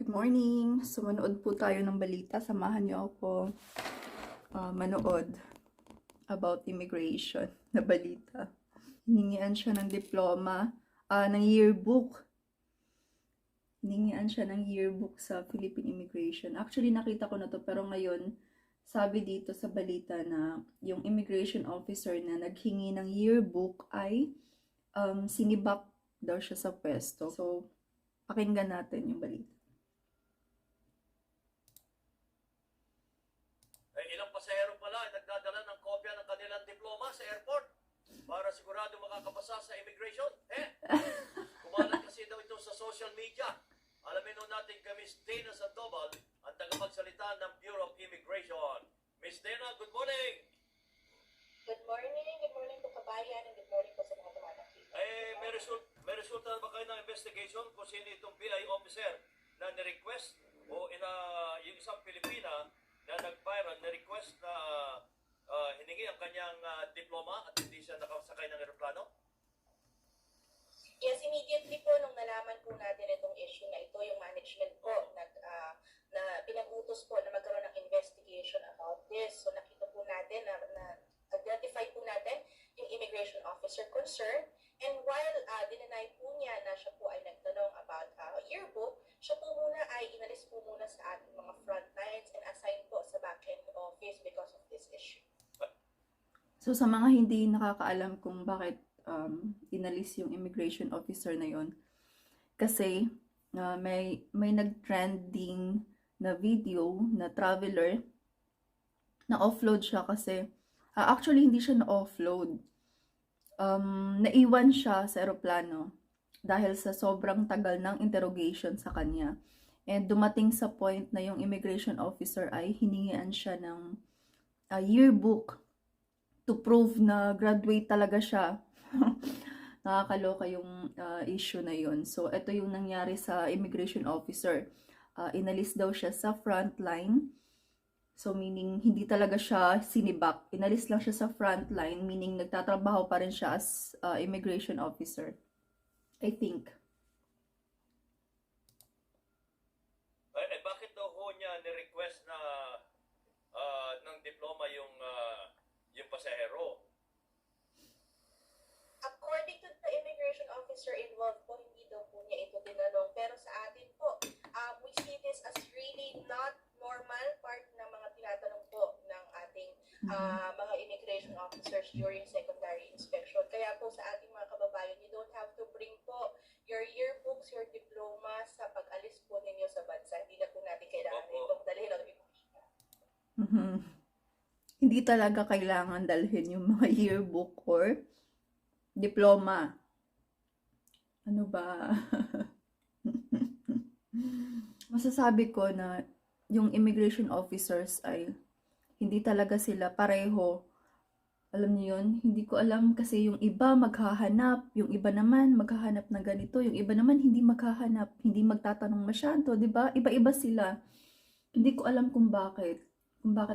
Good morning! So, manood po tayo ng balita. Samahan niyo ako manood about immigration na balita. Hiningian siya ng diploma, ng yearbook. Hiningian siya ng yearbook sa Philippine Immigration. Actually, nakita ko na to, pero ngayon, sabi dito sa balita na yung immigration officer na naghingi ng yearbook ay sinibak daw siya sa pwesto. So, pakinggan natin yung balita. Ilang pasahero pala ay nagdadala ng kopya ng kanilang diploma sa airport para sigurado makakapasa sa immigration. Kumalat kasi daw ito sa social media. Alamin nun natin kay Ms. Dana Sandoval, ang tagapagsalita ng Bureau of Immigration. Ms. Dana, good morning! Good morning to kabayan, and good morning po sa mga tumatangkilik. May resulta na ba kayo ng investigation kung sino itong BI officer na ni-request o yung isang Pilipina na nag-viral na-request na hiningi ang kanyang diploma at hindi siya nakasakay ng aeroplano? Yes, immediately po nung nalaman po natin itong issue na ito, yung management po na pinag-utos po na magkaroon ng investigation about this. So nakita po natin na identify po natin yung immigration officer concerned. And while dinanay po niya na siya po ay nagtanong about yearbook, siya po muna ay inalis po muna sa ating mga front lines and assigned po sa back-end office because of this issue. So, sa mga hindi nakakaalam kung bakit inalis yung immigration officer na yon, kasi may nag-trending na video na traveler na offload siya kasi actually hindi siya na-offload. Naiwan siya sa eroplano dahil sa sobrang tagal ng interrogation sa kanya. And dumating sa point na yung immigration officer ay hiningian siya ng yearbook to prove na graduate talaga siya. Nakakaloka yung issue na yun. So, ito yung nangyari sa immigration officer. Inalis daw siya sa front line. So, meaning, hindi talaga siya sinibak. Inalis lang siya sa front line, meaning nagtatrabaho pa rin siya as immigration officer. I think. Bakit daw ho niya ni-request na ng diploma yung pasahero? According to the immigration officer involved po, hindi daw po niya ito tinanong. Pero sa atin po, we see this as really not normal part ng mga tinatanong po ng ating mga immigration officers during secondary inspection. Kaya po sa ating mga kababayan, you don't have to bring po your yearbooks, your diploma sa pag-alis po ninyo sa bansa. Hindi na po natin kailangan itong dalhin ng Hindi talaga kailangan dalhin yung mga yearbook or diploma. Ano ba? Masasabi ko na yung immigration officers ay hindi talaga sila pareho. Alam niyo yun? Hindi ko alam kasi yung iba maghahanap, yung iba naman maghahanap na ganito, yung iba naman hindi maghahanap, hindi magtatanong masyado, 'di ba? Iba-iba sila. Hindi ko alam kung bakit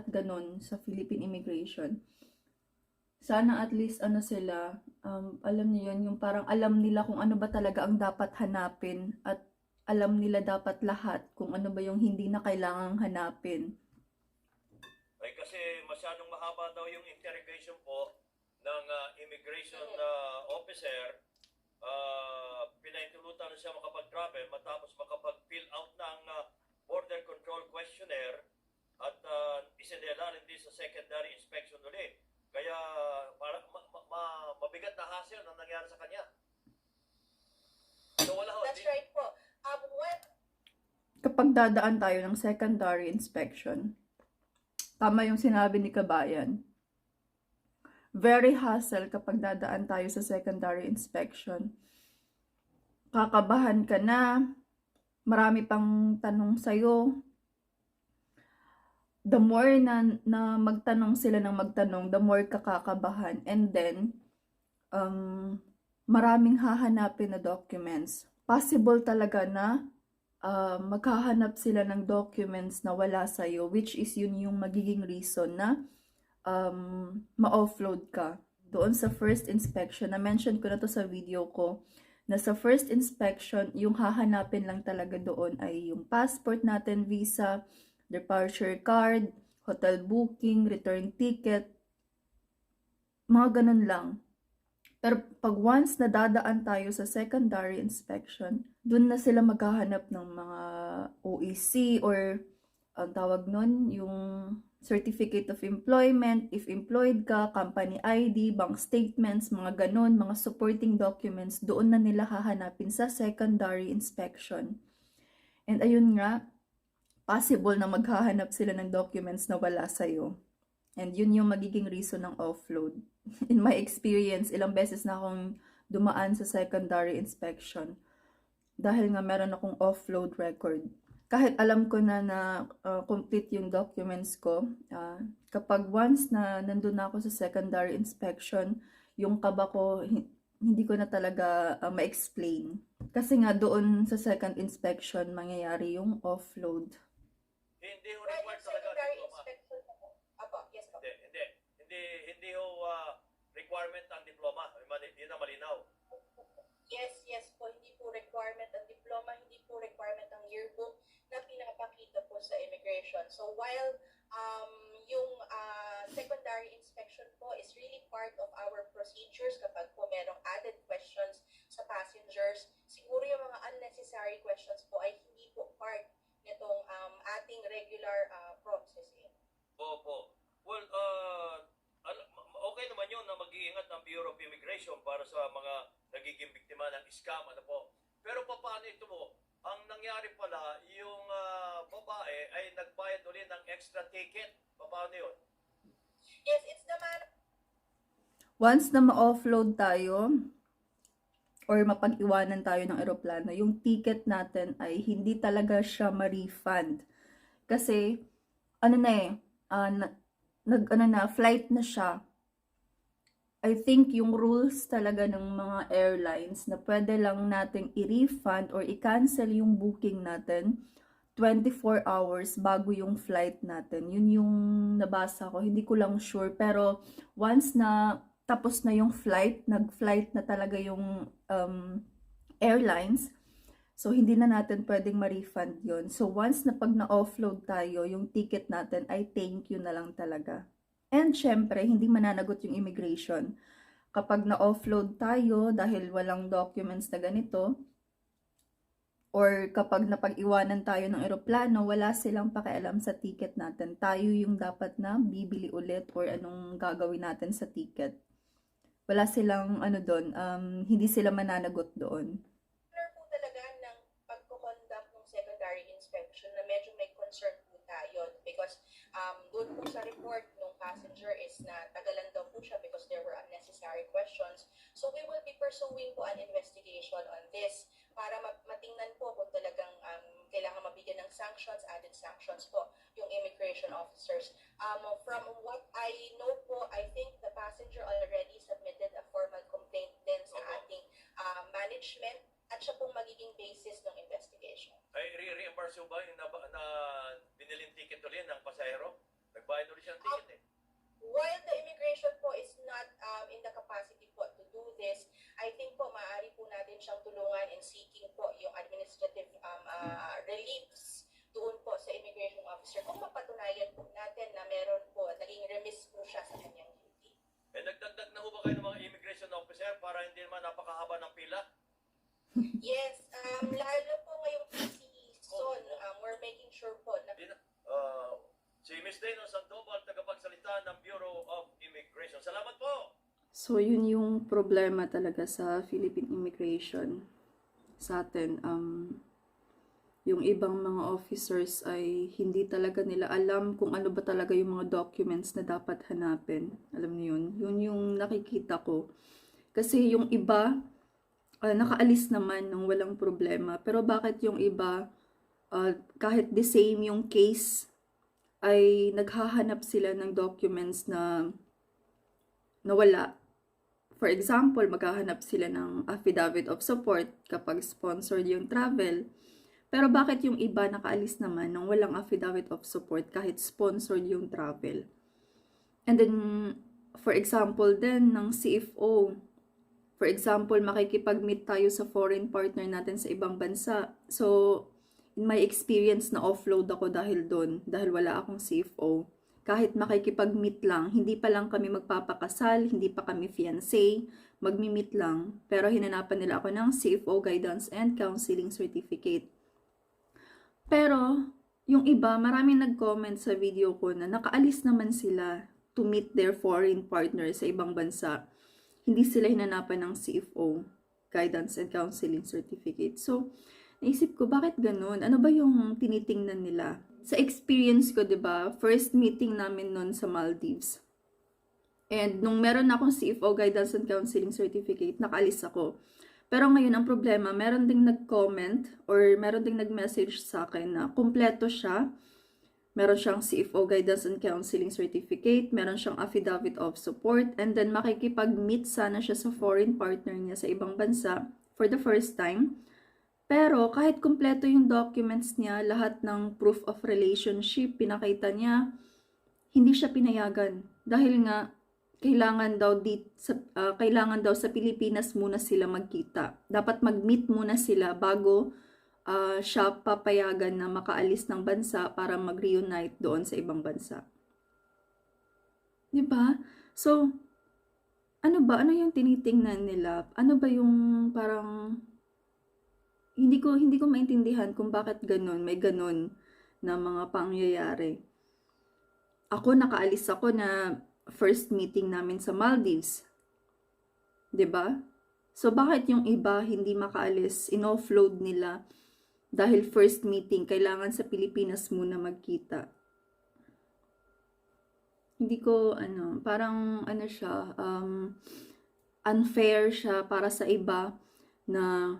ganun sa Philippine immigration. Sana at least sila, alam niyo yun, yung parang alam nila kung ano ba talaga ang dapat hanapin at alam nila dapat lahat kung ano ba yung hindi na kailangang hanapin. Ay kasi masyadong mahaba daw yung interrogation po ng immigration officer. Pinaintulutan na siya makapag-travel matapos makapag-fill out ng border control questionnaire at isinailalim din sa secondary inspection ulit. Kaya parang mabigat na hassle ang nangyari sa kanya. So, wala ho. That's right po. Kapag dadaan tayo ng secondary inspection, tama yung sinabi ni Kabayan. Very hassle kapag dadaan tayo sa secondary inspection. Kakabahan ka na, marami pang tanong sa'yo. The more na magtanong sila ng magtanong, the more kakakabahan. And then, maraming hahanapin na documents. Possible talaga na maghahanap sila ng documents na wala sa'yo, which is yun yung magiging reason na ma-offload ka. Doon sa first inspection, na-mention ko na to sa video ko, na sa first inspection, yung hahanapin lang talaga doon ay yung passport natin, visa, departure card, hotel booking, return ticket, mga ganun lang. Pero pag once na dadaan tayo sa secondary inspection, dun na sila maghahanap ng mga OEC or ang tawag nun, yung certificate of employment, if employed ka, company ID, bank statements, mga ganun, mga supporting documents, doon na nila hahanapin sa secondary inspection. And ayun nga, possible na maghahanap sila ng documents na wala sa'yo. And yun yung magiging reason ng offload. In my experience, ilang beses na akong dumaan sa secondary inspection dahil nga meron akong offload record. Kahit alam ko na complete yung documents ko, kapag once na nandun na ako sa secondary inspection, yung kaba ko, hindi ko na talaga ma-explain. Kasi nga doon sa second inspection, mangyayari yung offload. Hindi ho Well, required yung talaga secondary diploma. inspection po. Apo, yes po. Hindi ho requirement ang diploma. Yun ang malinaw. Yes po, hindi po requirement ang diploma, hindi po requirement ang yearbook na pinapakita po sa immigration. So while yung secondary inspection po is really part of our procedures kapag po merong added questions sa passengers, siguro yung mga unnecessary questions po ay hindi po part nitong ating regular processing. Opo. Well, okay naman yun na mag-iingat ang Bureau of Immigration para sa mga nagiging biktima ng scam, ano po. Pero paano ito mo? Ang nangyari pala, yung babae ay nagbayad ulit ng extra ticket. Paano yun? Yes, it's the matter. Once na ma-offload tayo, or mapag-iwanan tayo ng eroplano, yung ticket natin ay hindi talaga siya ma-refund. Kasi, flight na siya. I think yung rules talaga ng mga airlines na pwede lang nating i-refund or i-cancel yung booking natin 24 hours bago yung flight natin. Yun yung nabasa ko. Hindi ko lang sure. Pero once na tapos na yung flight, nag-flight na talaga yung airlines, so hindi na natin pwedeng ma-refund yun. So once na pag na-offload tayo, yung ticket natin ay thank you na lang talaga. And syempre, hindi mananagot yung immigration. Kapag na-offload tayo dahil walang documents na ganito, or kapag napag-iwanan tayo ng eroplano, wala silang pakialam sa ticket natin. Tayo yung dapat na bibili ulit or anong gagawin natin sa ticket. Wala silang hindi sila mananagot doon. Po talaga ng pagko-conduct ng secondary inspection na medyo may concern po tayo because doon po sa report ng passenger is na tagalan daw po siya because there were unnecessary questions. So we will be pursuing po an investigation on this para matingnan po kung talagang kailangan mabigyan ng sanctions, added sanctions po yung immigration officers. From what I know po, I think the passenger already submitted a formal complaint din sa ating management at siya pong magiging basis ng investigation. Ay, re-reimburse ba yung na biniling ticket ulit ng pasahero? Nagbayad ulit siya ng ticket eh. While the immigration po is not in the capacity po to do this, I think po maaari po natin siyang tulungan in seeking po yung administrative reliefs doon po sa immigration officer kung mapatunayan po natin na meron po, naging remiss po siya sa kanyang duty. Eh, nagdagdag na ho ba kayo ng mga immigration officer para hindi naman napakahaba ng pila? Yes, lalo po ngayong PC season, we're making sure po na Si Ms. Dano Sandoval, tagapagsalita ng Bureau of Immigration. Salamat po! So, yun yung problema talaga sa Philippine immigration sa atin. Yung ibang mga officers ay hindi talaga nila alam kung ano ba talaga yung mga documents na dapat hanapin. Alam niyo yun? Yun yung nakikita ko. Kasi yung iba, nakaalis naman ng walang problema. Pero bakit yung iba, kahit the same yung case, ay naghahanap sila ng documents na wala. For example, maghahanap sila ng affidavit of support kapag sponsored yung travel. Pero bakit yung iba nakaalis naman ng walang affidavit of support kahit sponsored yung travel? And then, for example din ng CFO, For example, makikipag-meet tayo sa foreign partner natin sa ibang bansa. So, in my experience, na-offload ako dahil doon, dahil wala akong CFO. Kahit makikipag-meet lang, hindi pa lang kami magpapakasal, hindi pa kami fiancé, magmi-meet lang. Pero hinanapan nila ako ng CFO Guidance and Counseling Certificate. Pero, yung iba, maraming nag-comment sa video ko na nakaalis naman sila to meet their foreign partner sa ibang bansa. Hindi sila hinanapan ng CFO, Guidance and Counseling Certificate. So, naisip ko, bakit ganun? Ano ba yung tinitingnan nila? Sa experience ko, 'di ba, first meeting namin noon sa Maldives. And nung meron akong CFO, Guidance and Counseling Certificate, nakaalis ako. Pero ngayon, ang problema, meron ding nag-comment or meron ding nag-message sa akin na kumpleto siya. Meron siyang CFO Guidance and Counseling Certificate, meron siyang Affidavit of Support, and then makikipag-meet sana siya sa foreign partner niya sa ibang bansa for the first time. Pero kahit kumpleto yung documents niya, lahat ng proof of relationship, pinakita niya, hindi siya pinayagan. Dahil nga, kailangan daw sa Pilipinas muna sila magkita. Dapat mag-meet muna sila bago siya papayagan na makaalis ng bansa para mag-reunite doon sa ibang bansa. 'Di ba? So, ano ba? Ano yung tinitingnan nila? Ano ba yung parang hindi ko maintindihan kung bakit ganun, may ganun na mga pangyayari. Ako, nakaalis ako na first meeting namin sa Maldives. 'Di ba? So, bakit yung iba hindi makaalis? In-offload nila dahil first meeting, kailangan sa Pilipinas muna magkita. Hindi ko, parang, siya, unfair siya para sa iba na,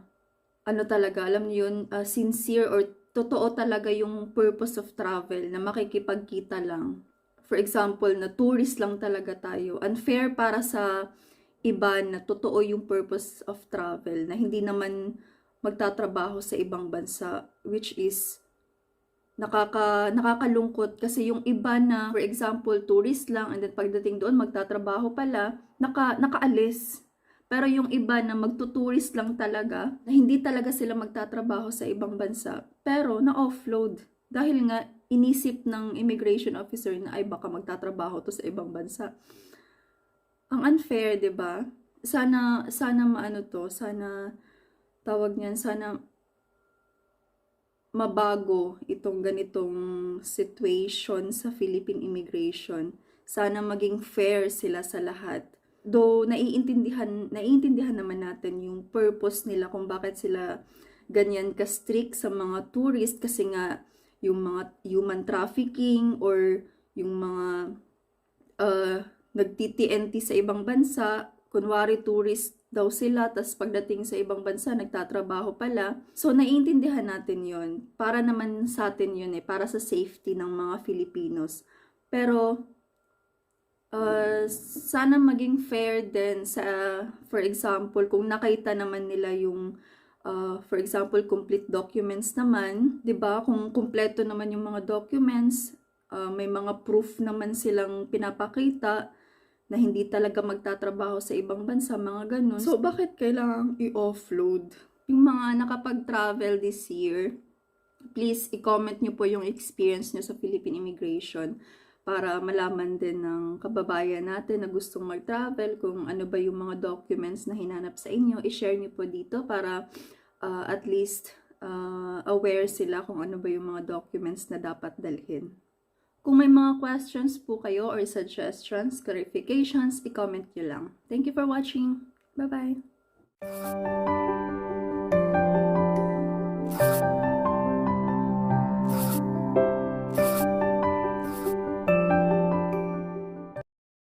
talaga, alam niyo yun, sincere or totoo talaga yung purpose of travel na makikipagkita lang. For example, na tourist lang talaga tayo. Unfair para sa iba na totoo yung purpose of travel, na hindi naman magtatrabaho sa ibang bansa, which is nakakalungkot kasi yung iba na, for example, tourist lang and then pagdating doon magtatrabaho pala, nakaalis. Pero yung iba na magtuturist lang talaga, na hindi talaga sila magtatrabaho sa ibang bansa, pero na-offload. Dahil nga, inisip ng immigration officer na ay baka magtatrabaho to sa ibang bansa. Ang unfair, 'di ba? Sana tawag niyan, sana mabago itong ganitong situation sa Philippine immigration. Sana maging fair sila sa lahat. Though naiintindihan naman natin yung purpose nila kung bakit sila ganyan ka-strict sa mga tourist, kasi nga yung mga human trafficking or yung mga nagti-TNT sa ibang bansa, kunwari tourist daw sila, tas pagdating sa ibang bansa, nagtatrabaho pala. So, naiintindihan natin yon. Para naman sa atin yun para sa safety ng mga Filipinos. Pero, sana maging fair din sa, for example, kung nakita naman nila yung, for example, complete documents naman, 'di ba? Kung kumpleto naman yung mga documents, may mga proof naman silang pinapakita na hindi talaga magtatrabaho sa ibang bansa, mga ganun. So, bakit kailangang i-offload? Yung mga nakapag-travel this year, please, i-comment nyo po yung experience nyo sa Philippine immigration para malaman din ng kababayan natin na gustong mag-travel kung ano ba yung mga documents na hinanap sa inyo. I-share nyo po dito para at least aware sila kung ano ba yung mga documents na dapat dalhin. Kung may mga questions po kayo or suggestions, clarifications, i-comment nyo lang. Thank you for watching. Bye-bye!